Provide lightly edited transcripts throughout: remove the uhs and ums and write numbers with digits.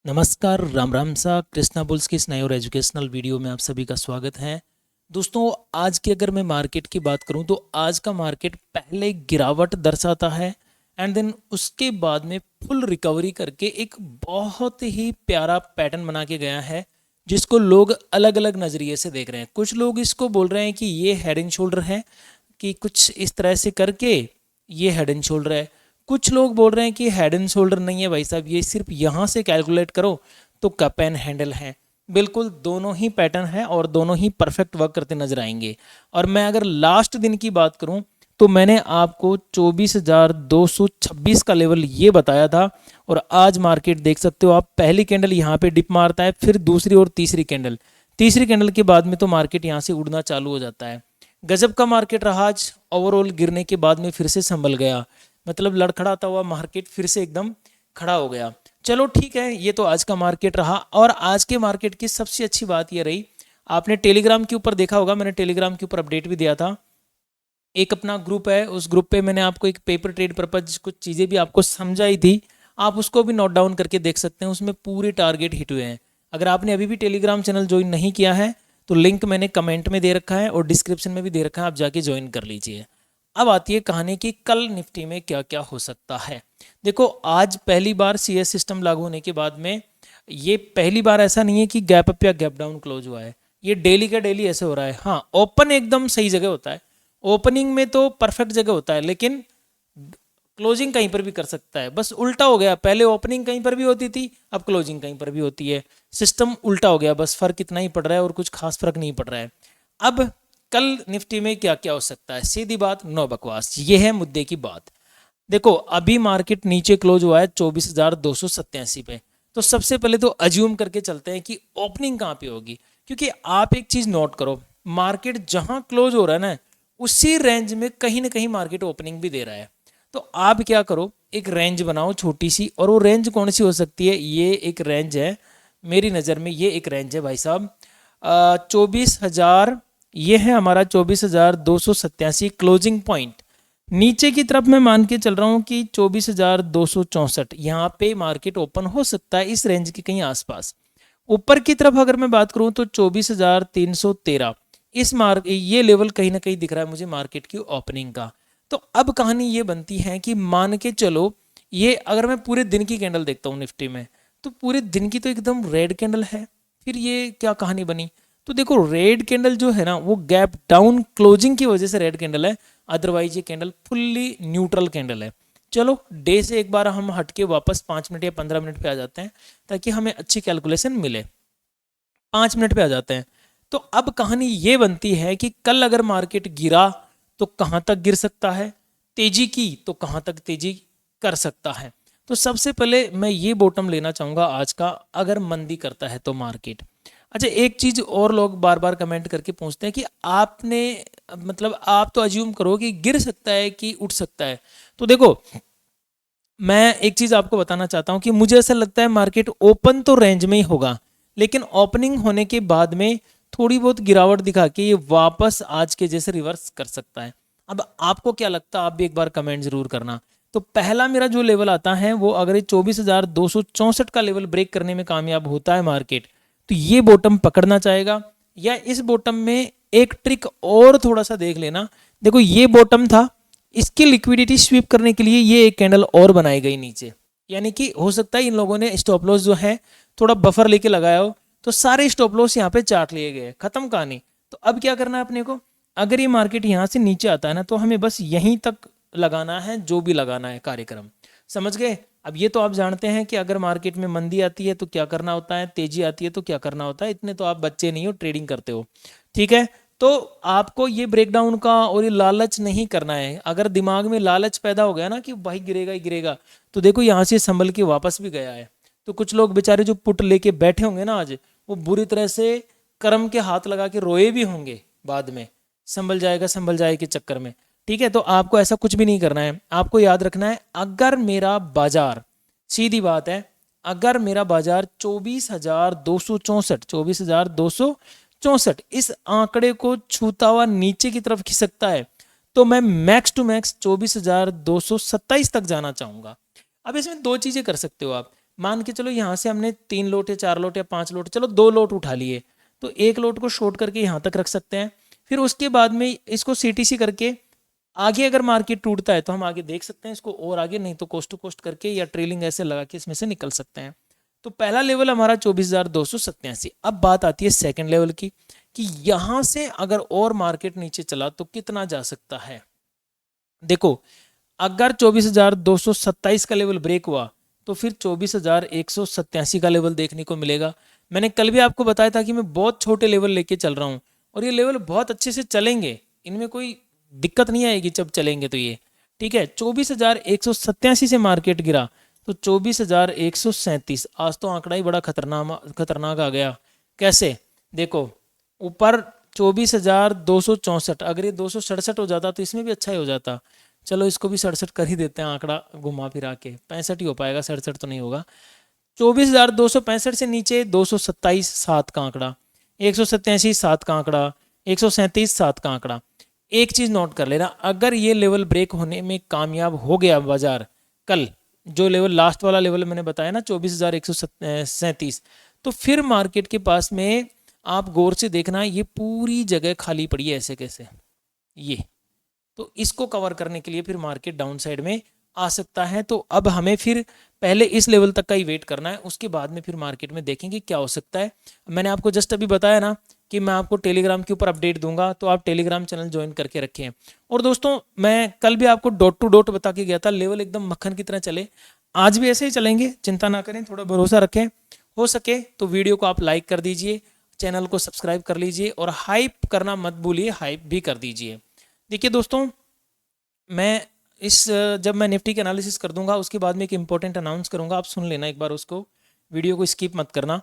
नमस्कार, राम राम सा कृष्णा बुल्स की इस नए और एजुकेशनल वीडियो में आप सभी का स्वागत है। दोस्तों, आज की अगर मैं मार्केट की बात करूं तो आज का मार्केट पहले गिरावट दर्शाता है एंड देन उसके बाद में फुल रिकवरी करके एक बहुत ही प्यारा पैटर्न बना के गया है, जिसको लोग अलग अलग नज़रिए से देख रहे हैं। कुछ लोग इसको बोल रहे हैं कि ये हेड एंड शोल्डर है, कि कुछ इस तरह से करके ये हेड एंड शोल्डर है। कुछ लोग बोल रहे हैं कि हेड एंड शोल्डर नहीं है भाई साहब, ये सिर्फ यहाँ से कैलकुलेट करो तो कप एंड हैंडल है। बिल्कुल दोनों ही पैटर्न है और दोनों ही परफेक्ट वर्क करते नजर आएंगे। और मैं अगर लास्ट दिन की बात करूं तो मैंने आपको 24,226 का लेवल ये बताया था, और आज मार्केट देख सकते हो आप, पहली कैंडल यहाँ पे डिप मारता है, फिर दूसरी और तीसरी कैंडल के बाद में तो मार्केट यहाँ से उड़ना चालू हो जाता है। गजब का मार्केट रहा आज। ओवरऑल गिरने के बाद में फिर से संभल गया, मतलब लड़खड़ाता हुआ मार्केट फिर से एकदम खड़ा हो गया। चलो ठीक है, ये तो आज का मार्केट रहा। और आज के मार्केट की सबसे अच्छी बात ये रही, आपने टेलीग्राम के ऊपर देखा होगा, मैंने टेलीग्राम के ऊपर अपडेट भी दिया था। एक अपना ग्रुप है, उस ग्रुप पे मैंने आपको एक पेपर ट्रेड पर्पज कुछ चीज़ें भी आपको समझाई थी। आप उसको भी नोट डाउन करके देख सकते हैं, उसमें पूरे टारगेट हिट हुए हैं। अगर आपने अभी भी टेलीग्राम चैनल ज्वाइन नहीं किया है तो लिंक मैंने कमेंट में दे रखा है और डिस्क्रिप्शन में भी दे रखा है, आप जाके ज्वाइन कर लीजिए। अब आती है कहानी कि कल निफ्टी में क्या क्या हो सकता है। देखो, आज पहली बार सीएस सिस्टम लागू होने के बाद में ये पहली बार ऐसा नहीं है कि गैप अप या गैप डाउन क्लोज हुआ है। ये डेली का डेली ऐसे हो रहा है। हाँ, ओपन एकदम सही जगह होता है, ओपनिंग में तो परफेक्ट जगह होता है, लेकिन क्लोजिंग कहीं पर भी कर सकता है। बस उल्टा हो गया, पहले ओपनिंग कहीं पर भी होती थी, अब क्लोजिंग कहीं पर भी होती है। सिस्टम उल्टा हो गया, बस फर्क इतना ही पड़ रहा है और कुछ खास फर्क नहीं पड़ रहा है। अब कल निफ्टी में क्या क्या हो सकता है, सीधी बात, नो बकवास, ये है मुद्दे की बात। देखो, अभी मार्केट नीचे क्लोज हुआ है 24,287 पे। तो सबसे पहले तो अज्यूम करके चलते हैं कि ओपनिंग कहाँ पे होगी, क्योंकि आप एक चीज नोट करो, मार्केट जहां क्लोज हो रहा है ना, उसी रेंज में कहीं ना कहीं मार्केट ओपनिंग भी दे रहा है। तो आप क्या करो, एक रेंज बनाओ छोटी सी, और वो रेंज कौन सी हो सकती है, ये एक रेंज है मेरी नज़र में, ये एक रेंज है भाई साहब, 24,000, ये है हमारा 24,287 क्लोजिंग पॉइंट। नीचे की तरफ मैं मान के चल रहा हूँ कि 24,264 यहाँ पे मार्केट ओपन हो सकता है, इस रेंज के कहीं आसपास। ऊपर की तरफ अगर मैं बात करूँ तो 24,313, इस मार्क ये लेवल कहीं ना कहीं दिख रहा है मुझे मार्केट की ओपनिंग का। तो अब कहानी ये बनती है कि मान के चलो, ये अगर मैं पूरे दिन की कैंडल देखता हूँ निफ्टी में, तो पूरे दिन की तो एकदम रेड कैंडल है। फिर ये क्या कहानी बनी? तो देखो, रेड कैंडल जो है ना, वो गैप डाउन क्लोजिंग की वजह से रेड कैंडल है, अदरवाइज ये कैंडल फुल्ली न्यूट्रल कैंडल है। चलो, डे से एक बार हम हटके वापस 5 मिनट या 15 मिनट पे आ जाते हैं, ताकि हमें अच्छी कैलकुलेशन मिले। 5 मिनट पे आ जाते हैं। तो अब कहानी ये बनती है कि कल अगर मार्केट गिरा तो कहाँ तक गिर सकता है, तेजी की तो कहाँ तक तेजी कर सकता है। तो सबसे पहले मैं ये बॉटम लेना चाहूँगा आज का, अगर मंदी करता है तो मार्केट। अच्छा, एक चीज़ और लोग बार बार कमेंट करके पूछते हैं कि आपने, मतलब आप तो अज्यूम करो कि गिर सकता है कि उठ सकता है। तो देखो, मैं एक चीज़ आपको बताना चाहता हूँ कि मुझे ऐसा लगता है मार्केट ओपन तो रेंज में ही होगा, लेकिन ओपनिंग होने के बाद में थोड़ी बहुत गिरावट दिखा के ये वापस आज के जैसे रिवर्स कर सकता है। अब आपको क्या लगता है, आप भी एक बार कमेंट जरूर करना। तो पहला मेरा जो लेवल आता है वो, अगर ये 24,264 का लेवल ब्रेक करने में कामयाब होता है मार्केट, तो ये बॉटम पकड़ना चाहेगा। या इस बॉटम में एक ट्रिक और थोड़ा सा देख लेना, देखो ये बॉटम था, इसकी लिक्विडिटी स्वीप करने के लिए ये एक कैंडल और बनाई गई नीचे, यानी कि हो सकता है इन लोगों ने स्टॉप लॉस जो है थोड़ा बफर लेके लगाया हो, तो सारे स्टॉप लॉस यहाँ पे चाट लिए गए, खत्म कहानी। तो अब क्या करना है अपने को, अगर ये मार्केट यहाँ से नीचे आता है ना, तो हमें बस यहीं तक लगाना है, जो भी लगाना है कार्यक्रम, समझ गए। अब ये तो आप जानते हैं कि अगर मार्केट में मंदी आती है तो क्या करना होता है, तेजी आती है तो क्या करना होता है, इतने तो आप बच्चे नहीं हो, ट्रेडिंग करते हो, ठीक है। तो आपको ये ब्रेकडाउन का और ये लालच नहीं करना है। अगर दिमाग में लालच पैदा हो गया ना कि भाई गिरेगा ही गिरेगा, तो देखो यहाँ से संभल के वापस भी गया है। तो कुछ लोग बेचारे जो पुट लेके बैठे होंगे ना आज, वो बुरी तरह से कर्म के हाथ लगा के रोए भी होंगे बाद में, संभल जाएगा के चक्कर में। ठीक है, तो आपको ऐसा कुछ भी नहीं करना है। आपको याद रखना है, अगर मेरा बाजार, सीधी बात है, अगर मेरा बाजार 24,264 इस आंकड़े को छूता हुआ नीचे की तरफ खिसकता है, तो मैं मैक्स टू मैक्स 24,227 तक जाना चाहूंगा। अब इसमें दो चीजें कर सकते हो आप, मान के चलो यहाँ से हमने 3 लोट या 4 लोट या 5 लोट, चलो 2 लोट उठा लिए, तो 1 लोट को शॉर्ट करके यहाँ तक रख सकते हैं। फिर उसके बाद में इसको सीटीसी करके आगे अगर मार्केट टूटता है तो हम आगे देख सकते हैं इसको, और आगे नहीं तो कोस्ट टू कोस्ट करके या ट्रेलिंग ऐसे लगा के इसमें से निकल सकते हैं। तो पहला लेवल हमारा 24,287। अब बात आती है सेकंड लेवल की, कि यहाँ से अगर और मार्केट नीचे चला तो कितना जा सकता है। देखो अगर 24,227 का लेवल ब्रेक हुआ तो फिर 24,187 का लेवल देखने को मिलेगा। मैंने कल भी आपको बताया था कि मैं बहुत छोटे लेवल लेके चल रहा हूँ और ये लेवल बहुत अच्छे से चलेंगे, इनमें कोई दिक्कत नहीं आएगी जब चलेंगे तो ये ठीक है। 24,187 से मार्केट गिरा तो 24,137, आज तो आंकड़ा ही बड़ा खतरनाक आ गया। कैसे? देखो ऊपर 24,264, अगर ये 267 हो जाता तो इसमें भी अच्छा ही हो जाता। चलो इसको भी 67 कर ही देते हैं, आंकड़ा घुमा फिरा के 65 ही हो पाएगा, 67 तो नहीं होगा। 24,265 से नीचे 227 7 का आंकड़ा, 187 7 का आंकड़ा, 137 7 का आंकड़ा। एक चीज नोट कर लेना, अगर ये लेवल ब्रेक होने में कामयाब हो गया बाजार कल, जो लेवल लास्ट वाला लेवल मैंने बताया ना 24,137, तो फिर मार्केट के पास में आप गौर से देखना ये पूरी जगह खाली पड़ी है ऐसे कैसे, ये तो इसको कवर करने के लिए फिर मार्केट डाउन साइड में आ सकता है। तो अब हमें फिर पहले इस लेवल तक का ही वेट करना है, उसके बाद में फिर मार्केट में देखेंगे क्या हो सकता है। मैंने आपको जस्ट अभी बताया ना कि मैं आपको टेलीग्राम के ऊपर अपडेट दूंगा, तो आप टेलीग्राम चैनल ज्वाइन करके रखें। और दोस्तों मैं कल भी आपको डॉट टू डॉट बता के गया था, लेवल एकदम मक्खन की तरह चले, आज भी ऐसे ही चलेंगे, चिंता ना करें, थोड़ा भरोसा रखें। हो सके तो वीडियो को आप लाइक कर दीजिए, चैनल को सब्सक्राइब कर लीजिए और हाइप करना मत भूलिए, हाइप भी कर दीजिए। देखिए दोस्तों मैं जब मैं निफ्टी के एनालिसिस कर दूंगा उसके बाद में एक इंपॉर्टेंट अनाउंस करूंगा, आप सुन लेना एक बार उसको, वीडियो को स्किप मत करना।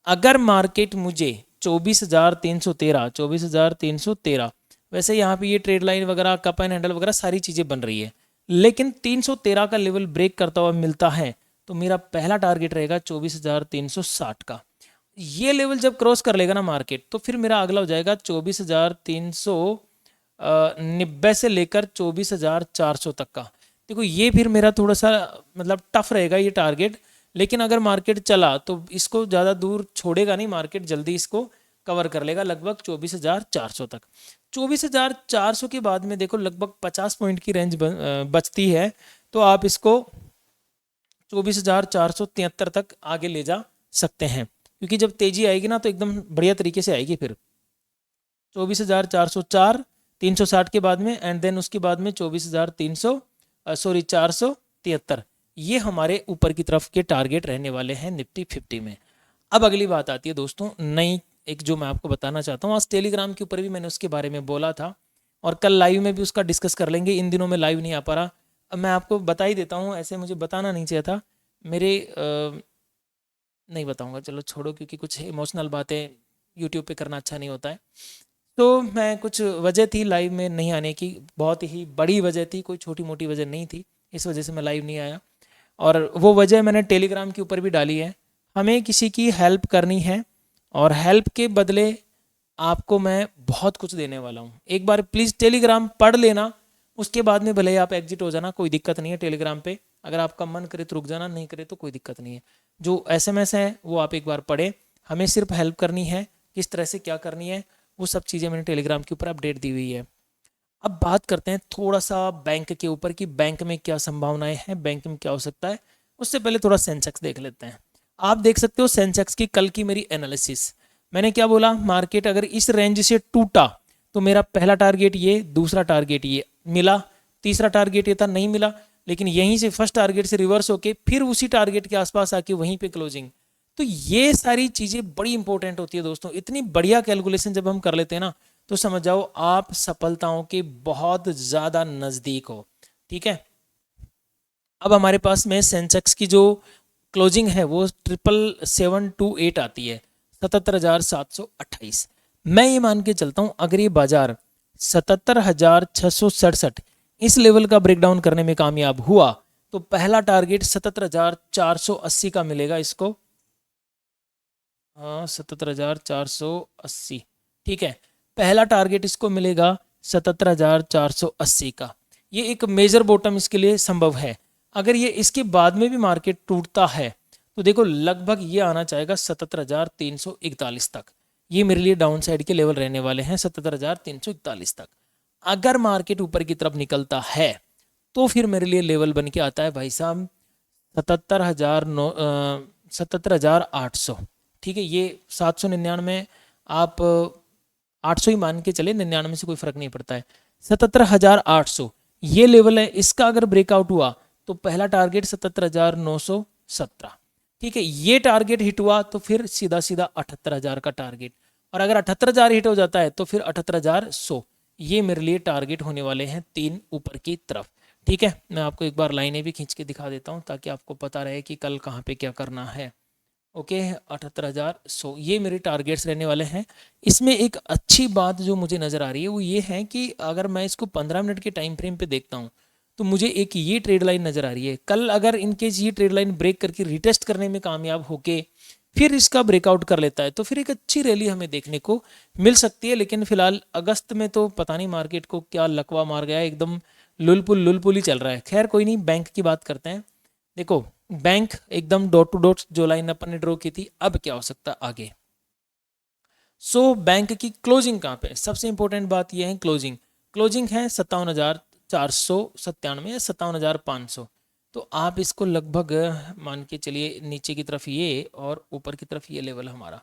अगर मार्केट मुझे 24,313 वैसे यहाँ पे ये ट्रेड लाइन वगैरह कप एंड हैंडल वगैरह सारी चीज़ें बन रही है, लेकिन 313 का लेवल ब्रेक करता हुआ मिलता है तो मेरा पहला टारगेट रहेगा 24,360 का। ये लेवल जब क्रॉस कर लेगा ना मार्केट तो फिर मेरा अगला हो जाएगा 24,390 से लेकर 24,400 तक का। देखो ये फिर मेरा थोड़ा सा मतलब टफ रहेगा ये टारगेट, लेकिन अगर मार्केट चला तो इसको ज़्यादा दूर छोड़ेगा नहीं, मार्केट जल्दी इसको कवर कर लेगा लगभग 24,400 तक। 24,400 के बाद में देखो लगभग 50 पॉइंट की रेंज बचती है, तो आप इसको 24,473 तक आगे ले जा सकते हैं, क्योंकि जब तेजी आएगी ना तो एकदम बढ़िया तरीके से आएगी। फिर 24,404 360 के बाद में एंड देन उसके बाद में 473, ये हमारे ऊपर की तरफ के टारगेट रहने वाले हैं निफ्टी 50 में। अब अगली बात आती है दोस्तों नई एक जो मैं आपको बताना चाहता हूँ, आज टेलीग्राम के ऊपर भी मैंने उसके बारे में बोला था और कल लाइव में भी उसका डिस्कस कर लेंगे। इन दिनों में लाइव नहीं आ पा रहा, अब मैं आपको बता ही देता हूँ, ऐसे मुझे बताना नहीं चाहिए था, मेरे नहीं बताऊँगा, चलो छोड़ो, क्योंकि कुछ इमोशनल बातें यूट्यूब पे करना अच्छा नहीं होता है। तो मैं कुछ वजह थी लाइव में नहीं आने की, बहुत ही बड़ी वजह थी, कोई छोटी मोटी वजह नहीं थी, इस वजह से मैं लाइव नहीं आया। और वो वजह मैंने टेलीग्राम के ऊपर भी डाली है। हमें किसी की हेल्प करनी है और हेल्प के बदले आपको मैं बहुत कुछ देने वाला हूँ। एक बार प्लीज़ टेलीग्राम पढ़ लेना, उसके बाद में भले ही आप एग्जिट हो जाना, कोई दिक्कत नहीं है। टेलीग्राम पे अगर आपका मन करे तो रुक जाना, नहीं करे तो कोई दिक्कत नहीं है। जो SMS है वो आप एक बार पढ़ें, हमें सिर्फ हेल्प करनी है, किस तरह से क्या करनी है वो सब चीज़ें मैंने टेलीग्राम के ऊपर अपडेट दी हुई है। अब बात करते हैं थोड़ा सा बैंक के ऊपर कि बैंक में क्या संभावनाएं हैं, बैंक में क्या हो सकता है। उससे पहले थोड़ा सेंसेक्स देख लेते हैं। आप देख सकते हो सेंसेक्स की कल की मेरी एनालिसिस, मैंने क्या बोला, मार्केट अगर इस रेंज से टूटा तो मेरा पहला टारगेट ये, दूसरा टारगेट ये मिला, तीसरा टारगेट ये था नहीं मिला, लेकिन यहीं से फर्स्ट टारगेट से रिवर्स होके फिर उसी टारगेट के आसपास आके वहीं पे क्लोजिंग। तो ये सारी चीज़ें बड़ी इंपॉर्टेंट होती है दोस्तों। इतनी बढ़िया कैलकुलेशन जब हम कर लेते हैं ना तो समझ जाओ आप सफलताओं के बहुत ज़्यादा नज़दीक हो। ठीक है, अब हमारे पास में सेंसेक्स की जो क्लोजिंग है वो 77728 आती है, 77,728। मैं ये मान के चलता हूँ अगर ये बाजार 77,667 इस लेवल का ब्रेकडाउन करने में कामयाब हुआ तो पहला टारगेट 77,480 का मिलेगा इसको। हाँ 77,480, ठीक है, पहला टारगेट इसको मिलेगा 77,480 का। ये एक मेजर बॉटम इसके लिए संभव है। अगर ये इसके बाद में भी मार्केट टूटता है तो देखो लगभग ये आना चाहेगा 77,341 तक। ये मेरे लिए डाउन साइड के लेवल रहने वाले हैं 77,341 तक। अगर मार्केट ऊपर की तरफ निकलता है तो फिर मेरे लिए लेवल बन के आता है भाई साहब 77,800। ठीक है, ये 799 आप 800 ही मान के चले, 99 से कोई फर्क नहीं पड़ता है। 77,800 ये लेवल है, इसका अगर ब्रेकआउट हुआ तो पहला टारगेट 77,917। ठीक है, ये टारगेट हिट हुआ तो फिर सीधा सीधा 78,000 का टारगेट, और अगर 78,000 हिट हो जाता है तो फिर 78,100। ये मेरे लिए टारगेट होने वाले हैं 3 ऊपर की तरफ। ठीक है, मैं आपको एक बार लाइनें भी खींच के दिखा देता हूँ ताकि आपको पता रहे कि कल कहाँ पे क्या करना है। ओके, 78,100 ये मेरे टारगेट्स रहने वाले हैं। इसमें एक अच्छी बात जो मुझे नज़र आ रही है वो ये है कि अगर मैं इसको 15 मिनट के टाइम फ्रेम पे देखता हूँ तो मुझे एक ये ट्रेड लाइन नज़र आ रही है। कल अगर इनकेस ये ट्रेड लाइन ब्रेक करके रिटेस्ट करने में कामयाब होके फिर इसका ब्रेकआउट कर लेता है तो फिर एक अच्छी रैली हमें देखने को मिल सकती है। लेकिन फिलहाल अगस्त में तो पता नहीं मार्केट को क्या लकवा मार गया है, एकदम लुलपुल ही चल रहा है। खैर कोई नहीं, बैंक की बात करते हैं। देखो बैंक एकदम डॉट टू डॉट जो लाइन अपन ने ड्रॉ की थी, अब क्या हो सकता है आगे। बैंक की क्लोजिंग कहाँ पे, सबसे इंपॉर्टेंट बात यह है क्लोजिंग। क्लोजिंग है 57,497 या 57,500। तो आप इसको लगभग मान के चलिए नीचे की तरफ ये और ऊपर की तरफ ये लेवल हमारा।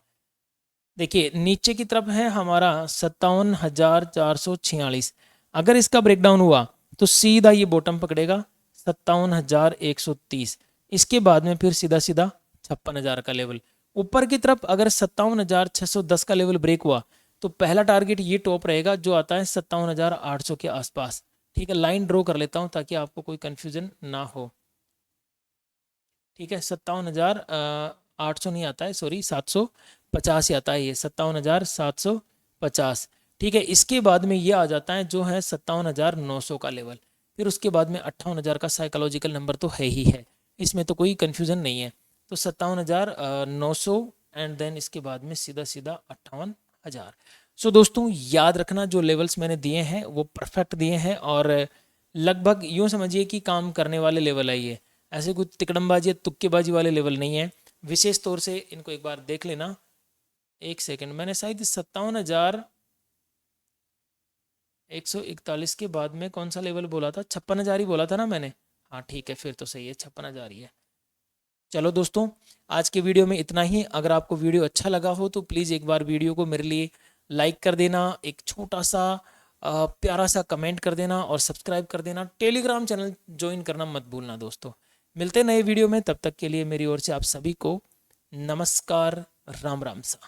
देखिए नीचे की तरफ है हमारा 57,446। अगर इसका ब्रेकडाउन हुआ तो सीधा ये बॉटम पकड़ेगा 57,130। इसके बाद में फिर सीधा सीधा 56,000 का लेवल। ऊपर की तरफ अगर 57,610 का लेवल ब्रेक हुआ तो पहला टारगेट ये टॉप रहेगा जो आता है 57,800 के आसपास। ठीक है, लाइन ड्रॉ कर लेता हूँ ताकि आपको कोई कंफ्यूजन ना हो। ठीक है, 57,800 नहीं आता है, सॉरी 750 ही आता है, ये 57,750। ठीक है, इसके बाद में ये आ जाता है जो है 57,900 का लेवल। फिर उसके बाद में 58,000 का साइकोलॉजिकल नंबर तो है ही है, इसमें तो कोई कन्फ्यूज़न नहीं है। तो 57,900 एंड देन इसके बाद में सीधा सीधा 58,000। सो दोस्तों याद रखना जो लेवल्स मैंने दिए हैं वो परफेक्ट दिए हैं और लगभग यूँ समझिए कि काम करने वाले लेवल है ये। ऐसे कुछ तिकड़मबाजी या तुक्केबाजी वाले लेवल नहीं है। विशेष तौर से इनको एक बार देख लेना। एक सेकंड, मैंने शायद 57,141 के बाद में कौन सा लेवल बोला था, 56,000 ही बोला था ना मैंने। हाँ ठीक है, फिर तो सही है, 56,000 ही है। चलो दोस्तों आज के वीडियो में इतना ही। अगर आपको वीडियो अच्छा लगा हो तो प्लीज़ एक बार वीडियो को मेरे लिए लाइक कर देना, एक छोटा सा प्यारा सा कमेंट कर देना और सब्सक्राइब कर देना। टेलीग्राम चैनल ज्वाइन करना मत भूलना दोस्तों। मिलते हैं नए वीडियो में, तब तक के लिए मेरी ओर से आप सभी को नमस्कार, राम राम सा।